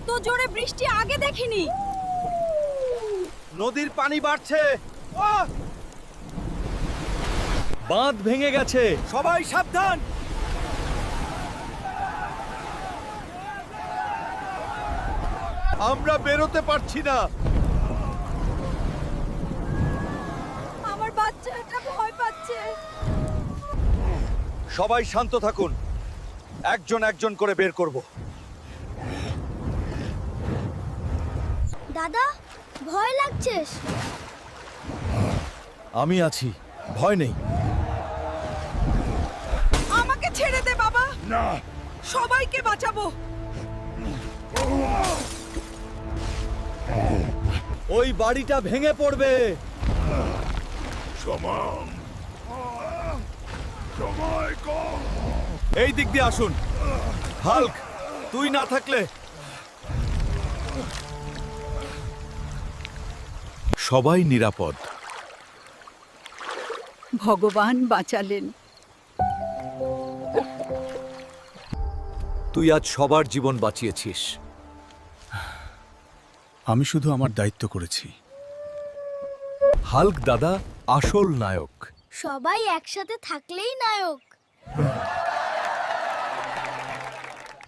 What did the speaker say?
এত জোরে বৃষ্টি আগে দেখিনি। নদীর পানি বাড়ছে। বাঁধ ভেঙে গেছে। সবাই সাবধান। আমরা বেরোতে পারছি না। আমার বাচ্চাটা ভয় পাচ্ছে। সবাই শান্ত থাকুন, একজন একজন করে বের করব। দাদা, ভয় লাগছে। আমি আছি, ভয় নেই। আমাকে ছেড়ে দে বাবা। না, সবাইকে বাঁচাবো। ওই বাড়িটা ভেঙে পড়বে। এই দিক দিয়ে আসুন। হাল্ক, তুই না থাকলে। সবাই নিরাপদ। ভগবান বাঁচালেন। তুই আজ সবার জীবন বাঁচিয়েছিস। আমি শুধু আমার দায়িত্ব করেছি। হাল্ক দাদা আসল নায়ক। সবাই একসাথে থাকলেই নায়ক।